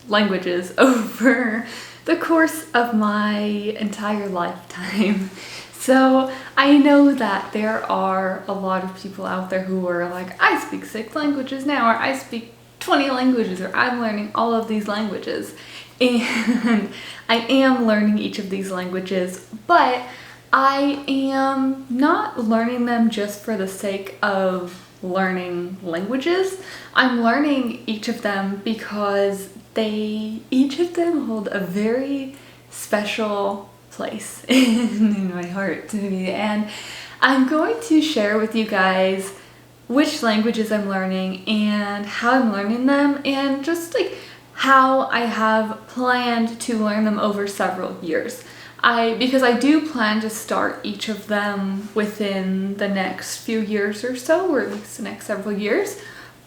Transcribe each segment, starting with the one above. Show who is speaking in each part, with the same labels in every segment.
Speaker 1: languages over the course of my entire lifetime. So I know that there are a lot of people out there who are like, I speak 6 languages now, or I speak 20 languages, or I'm learning all of these languages. And I am learning each of these languages, but I am not learning them just for the sake of learning languages. I'm learning each of them because each of them hold a very special place in my heart to me. And I'm going to share with you guys which languages I'm learning and how I'm learning them, and just like how I have planned to learn them over several years. Because I do plan to start each of them within the next few years or so, or at least the next several years.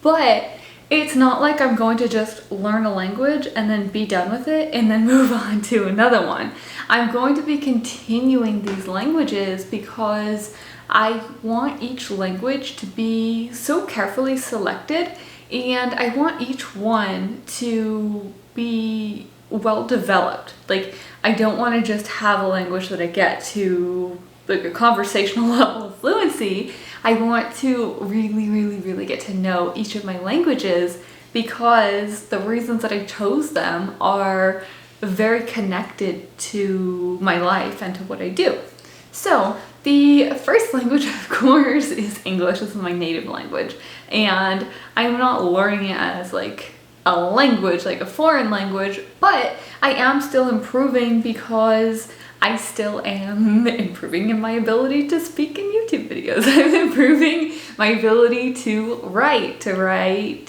Speaker 1: But it's not like I'm going to just learn a language and then be done with it and then move on to another one. I'm going to be continuing these languages because I want each language to be so carefully selected, and I want each one to be well developed. Like, I don't want to just have a language that I get to like a conversational level of fluency. I want to really get to know each of my languages, because the reasons that I chose them are very connected to my life and to what I do. So the first language, of course, is English. This is my native language, and I'm not learning it as like a language, like a foreign language, but I am still improving because I still am improving in my ability to speak in YouTube videos. I'm improving my ability to write,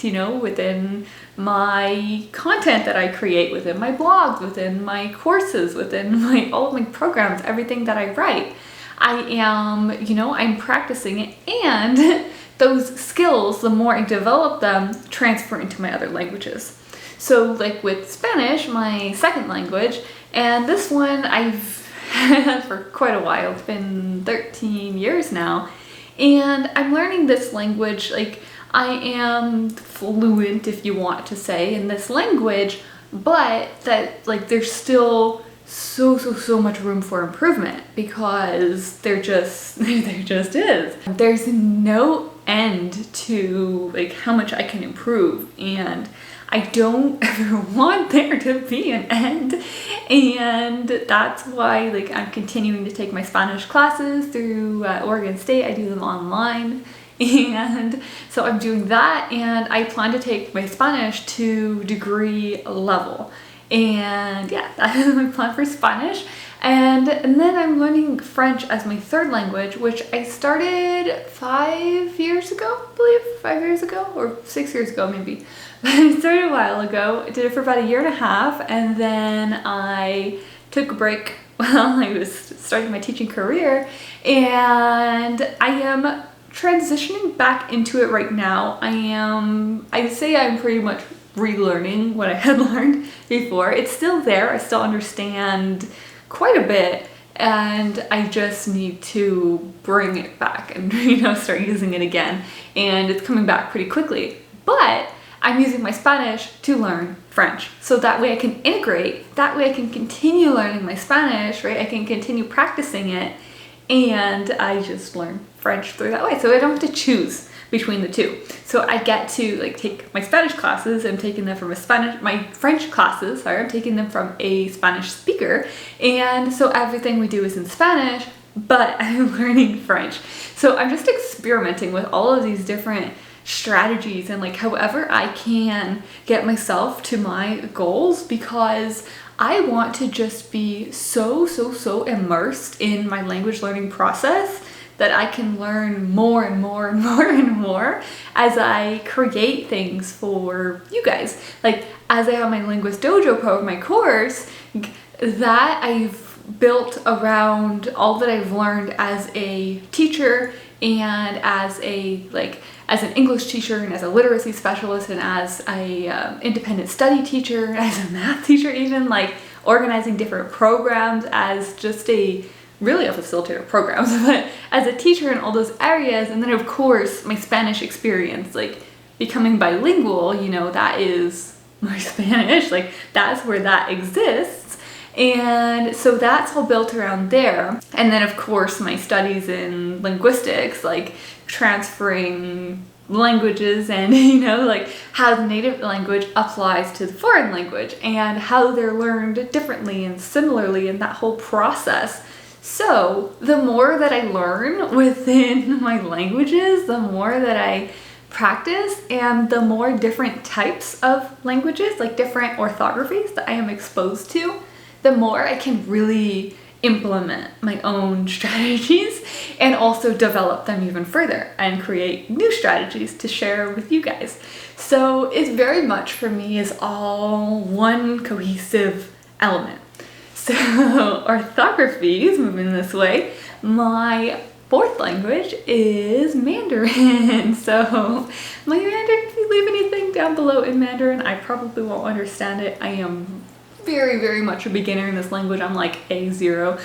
Speaker 1: you know, within my content that I create, within my blogs, within my courses, within all of my programs, everything that I write. I am, you know, I'm practicing it, and those skills, the more I develop them, transfer into my other languages. So like with Spanish, my second language, and this one I've had for quite a while, it's been 13 years now, and I'm learning this language, like I am fluent, if you want to say, in this language, but that like there's still so much room for improvement, because there just is. There's no end to like how much I can improve, and I don't ever want there to be an end. And that's why like I'm continuing to take my Spanish classes through Oregon State. I do them online, and so I'm doing that, and I plan to take my Spanish to degree level. And yeah, that is my plan for Spanish. And then I'm learning French as my third language, which I started 5 years ago, I believe, 5 years ago, or 6 years ago maybe. But I started a while ago. I did it for about 1.5 years, and then I took a break while I was starting my teaching career, and I am transitioning back into it right now. I'd say I'm pretty much relearning what I had learned before. It's still there. I still understand quite a bit, and I just need to bring it back and, you know, start using it again. And it's coming back pretty quickly. But I'm using my Spanish to learn French, so that way I can integrate, that way I can continue learning my Spanish, right? I can continue practicing it, and I just learn French through that way. So I don't have to choose between the two. So I get to like take my Spanish classes. I'm taking them from my French classes, sorry, I'm taking them from a Spanish speaker. And so everything we do is in Spanish, but I'm learning French. So I'm just experimenting with all of these different strategies, and like however I can get myself to my goals, because I want to just be so immersed in my language learning process that I can learn more and more as I create things for you guys. Like as I have my Linguist Dojo program, my course, that I've built around all that I've learned as a teacher, and as an English teacher, and as a literacy specialist, and as a independent study teacher, as a math teacher, even like organizing different programs as just really a facilitator of programs, but as a teacher in all those areas. And then of course my Spanish experience, like becoming bilingual, you know, that is my Spanish. Like that's where that exists. And so that's all built around there. And then of course my studies in linguistics, like transferring languages and like how the native language applies to the foreign language and how they're learned differently and similarly in that whole process. So the more that I learn within my languages, the more that I practice, and the more different types of languages, like different orthographies that I am exposed to, the more I can really implement my own strategies and also develop them even further and create new strategies to share with you guys. So it's very much for me is all one cohesive element. So orthography is moving this way. My fourth language is Mandarin. So my Mandarin, if you leave anything down below in Mandarin, I probably won't understand it. I am very, very much a beginner in this language. I'm like A0.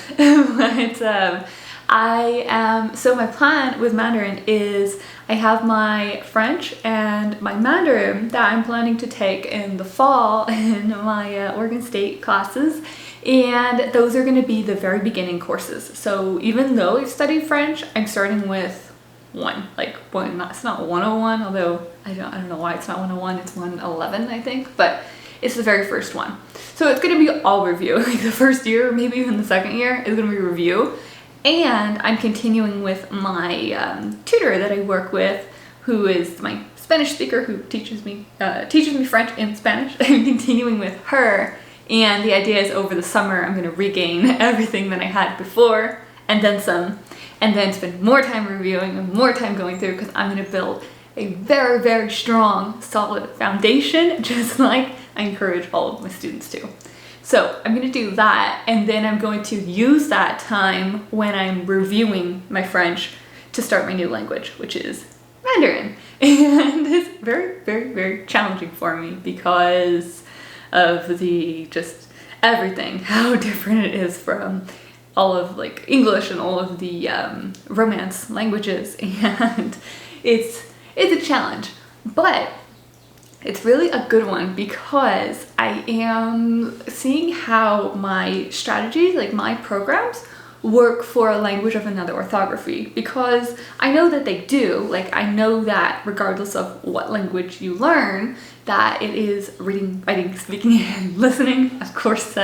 Speaker 1: But so my plan with Mandarin is I have my French and my Mandarin that I'm planning to take in the fall in my Oregon State classes. And those are going to be the very beginning courses. So even though I've studied French, I'm starting with one. It's not 101, although I don't know why it's not 101, it's 111 I think, but it's the very first one. So it's going to be all review. Like the first year, maybe even the second year, is going to be review. And I'm continuing with my tutor that I work with, who is my Spanish speaker, who teaches me French and Spanish. I'm continuing with her. And the idea is over the summer, I'm going to regain everything that I had before and then some, and then spend more time reviewing and more time going through, because I'm going to build a very, very strong, solid foundation, just like I encourage all of my students to. So I'm going to do that, and then I'm going to use that time when I'm reviewing my French to start my new language, which is Mandarin. And it's very, very, very challenging for me because of the just everything, how different it is from all of like English and all of the Romance languages, and it's a challenge, but it's really a good one because I am seeing how my strategies, like my programs, work for a language of another orthography, because I know that they do. Like I know that regardless of what language you learn, that it is reading, writing, speaking, and listening. Of course,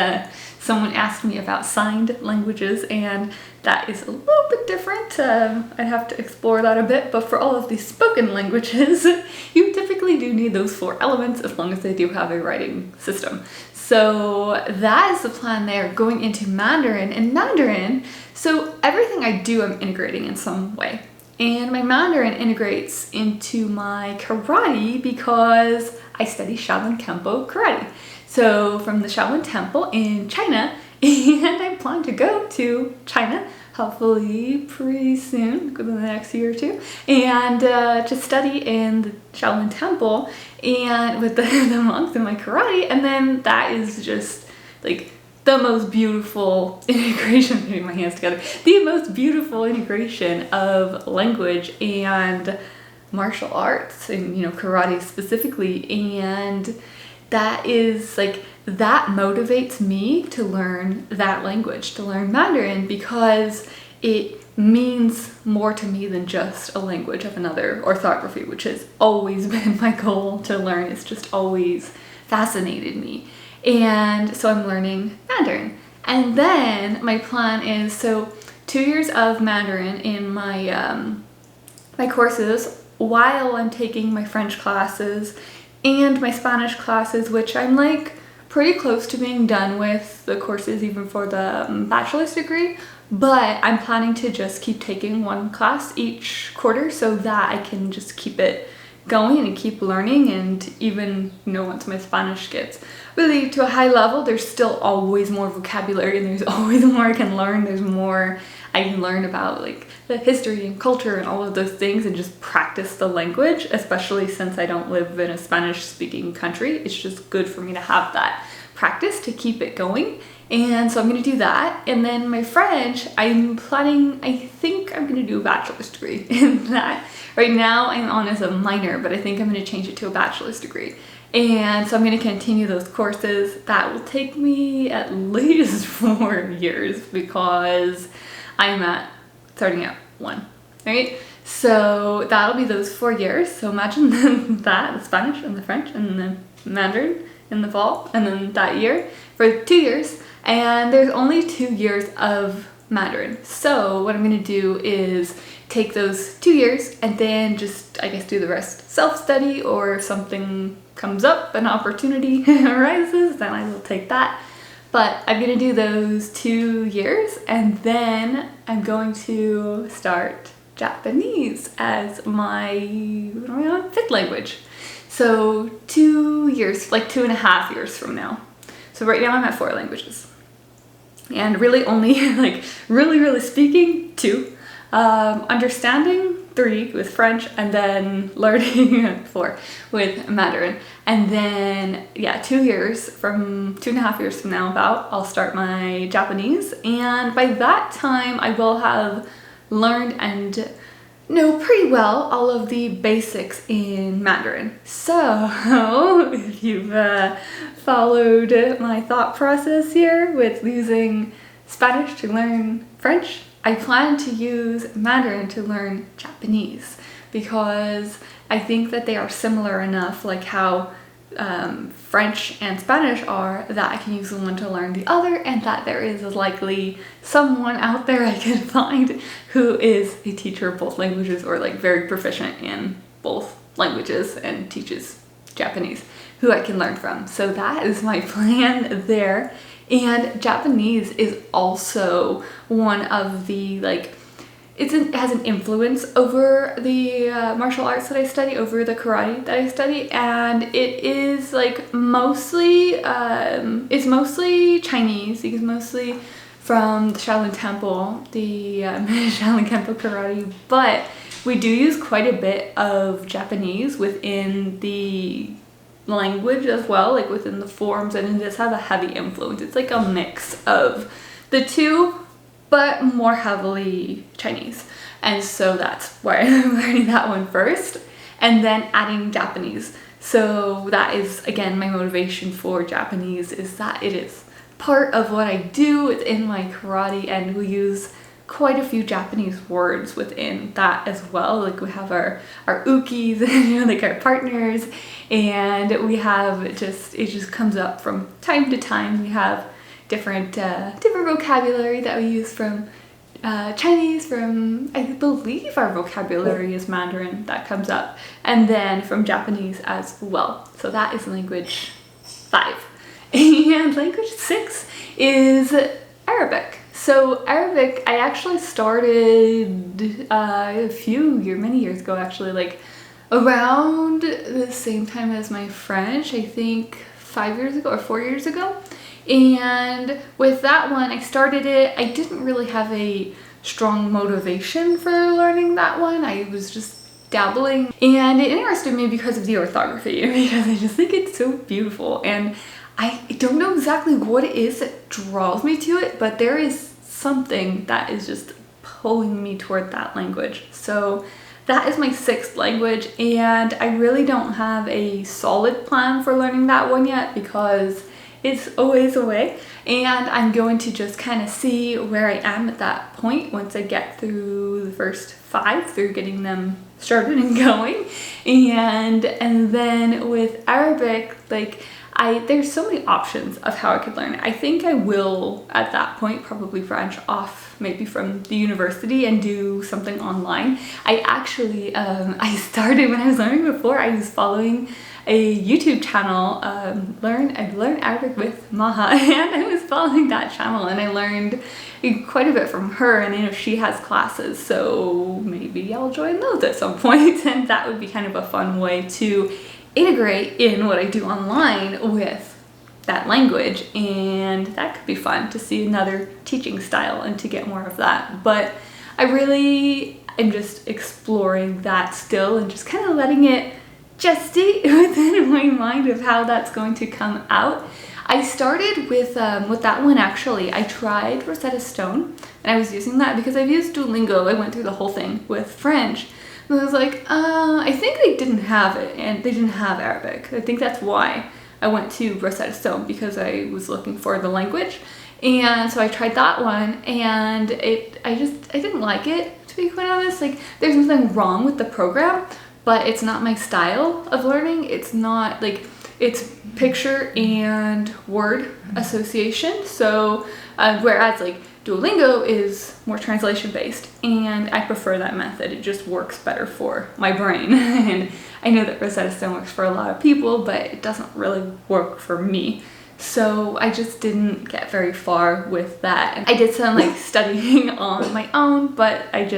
Speaker 1: someone asked me about signed languages, and that is a little bit different. I'd have to explore that a bit, but for all of these spoken languages, you typically do need those 4 elements as long as they do have a writing system. So that is the plan there going into Mandarin. And Mandarin, so everything I do I'm integrating in some way. And my Mandarin integrates into my karate because I study Shaolin Kempo karate. So from the Shaolin Temple in China, and I plan to go to China hopefully pretty soon, within the next year or two, and to study in the Shaolin Temple and with the monks in my karate. And then that is just like the most beautiful integration, putting my hands together, the most beautiful integration of language and martial arts, and karate specifically. And that is like, that motivates me to learn that language, to learn Mandarin, because it means more to me than just a language of another orthography, which has always been my goal to learn. It's just always fascinated me. And so I'm learning Mandarin. And then my plan is, so 2 years of Mandarin in my my courses, while I'm taking my French classes and my Spanish classes, which I'm like pretty close to being done with the courses even for the bachelor's degree, but I'm planning to just keep taking one class each quarter so that I can just keep it going and keep learning. And even once my Spanish gets really to a high level, there's still always more vocabulary and there's always more I can learn. There's more I can learn about like the history and culture and all of those things, and just practice the language, especially since I don't live in a Spanish speaking country. It's just good for me to have that practice to keep it going. And so I'm going to do that. And then my French, I'm planning, I think I'm going to do a bachelor's degree in that. Right now I'm on as a minor, but I think I'm going to change it to a bachelor's degree. And so I'm going to continue those courses. That will take me at least 4 years because I'm starting at 1, right? So that'll be those 4 years. So imagine that, the Spanish and the French and the Mandarin in the fall, and then that year for 2 years. And there's only 2 years of Mandarin. So what I'm going to do is take those 2 years and then just, I guess, do the rest self-study, or if something comes up, an opportunity arises, then I will take that. But I'm going to do those 2 years, and then I'm going to start Japanese as my 5th language. So 2 years, like 2.5 years from now. So right now I'm at 4 languages. And really only, like, really speaking, 2. Understanding, 3 with French, and then learning 4 with Mandarin. And then, yeah, 2 years from 2.5 years from now about, I'll start my Japanese. And by that time, I will have learned and know pretty well all of the basics in Mandarin. So if you've followed my thought process here with using Spanish to learn French, I plan to use Mandarin to learn Japanese, because I think that they are similar enough, like how French and Spanish are, that I can use the one to learn the other, and that there is likely someone out there I can find who is a teacher of both languages, or like very proficient in both languages and teaches Japanese, who I can learn from. So that is my plan there. And Japanese is also one of the, like, it has an influence over the martial arts that I study, over the karate that I study, and it is like mostly, it's mostly Chinese. It's mostly from the Shaolin Temple, the Shaolin Temple karate, but we do use quite a bit of Japanese within the language as well, like within the forms, and it does have a heavy influence. It's like a mix of the two, but more heavily Chinese. And so that's why I'm learning that one first, and then adding Japanese. So that is, again, my motivation for Japanese, is that it is part of what I do within my karate, and we use quite a few Japanese words within that as well. Like we have our ukis, you know, like our partners, and we have it just comes up from time to time. We have different vocabulary that we use from Chinese, from, I believe our vocabulary is Mandarin that comes up, and then from Japanese as well. So that is language 5. And language 6 is Arabic. So Arabic, I actually started many years ago, actually, like around the same time as my French, I think 5 years ago or 4 years ago. And with that one, I started it. I didn't really have a strong motivation for learning that one. I was just dabbling, and it interested me because of the orthography, because I just think it's so beautiful. And I don't know exactly what it is that draws me to it, but there is something that is just pulling me toward that language. So that is my 6th language, and I really don't have a solid plan for learning that one yet, because it's a ways away, and I'm going to just kind of see where I am at that point once I get through the first 5, through getting them started and going. And then with Arabic, like, there's so many options of how I could learn it. I think I will, at that point, probably branch off maybe from the university and do something online. I actually, I started, when I was learning before, I was following a YouTube channel, I learned Arabic with Maha, and I was following that channel, and I learned quite a bit from her, and I know she has classes, so maybe I'll join those at some point, and that would be kind of a fun way to integrate in what I do online with that language, and that could be fun to see another teaching style and to get more of that. But I really am just exploring that still, and just kind of letting it gestate within my mind of how that's going to come out. I started with that one actually. I tried Rosetta Stone and I was using that because I've used Duolingo. I went through the whole thing with French. And I was like, I think they didn't have it and they didn't have Arabic. I think that's why I went to Rosetta Stone, because I was looking for the language. And so I tried that one and I didn't like it, to be quite honest. Like, there's nothing wrong with the program, but it's not my style of learning. It's not like, it's picture and word association. So whereas like Duolingo is more translation based, and I prefer that method. It just works better for my brain. And I know that Rosetta Stone works for a lot of people, but it doesn't really work for me. So I just didn't get very far with that. And I did some like studying on my own, but I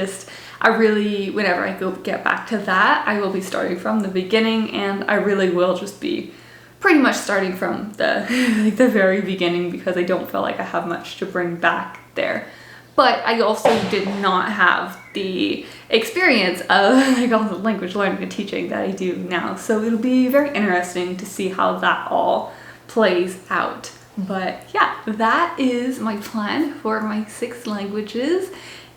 Speaker 1: really, whenever I get back to that, I will be starting from the beginning, and I really will just be pretty much starting from the like the very beginning, because I don't feel like I have much to bring back there. But I also did not have the experience of like all the language learning and teaching that I do now. So it'll be very interesting to see how that all plays out. But yeah, that is my plan for my 6 languages.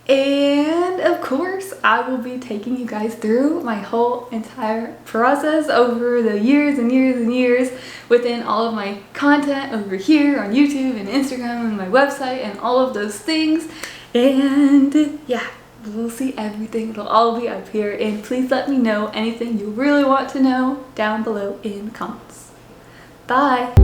Speaker 1: And of course, I will be taking you guys through my whole entire process over the years and years and years within all of my content over here on YouTube and Instagram and my website and all of those things. And yeah, we'll see everything. It'll all be up here. And please let me know anything you really want to know down below in the comments. Bye!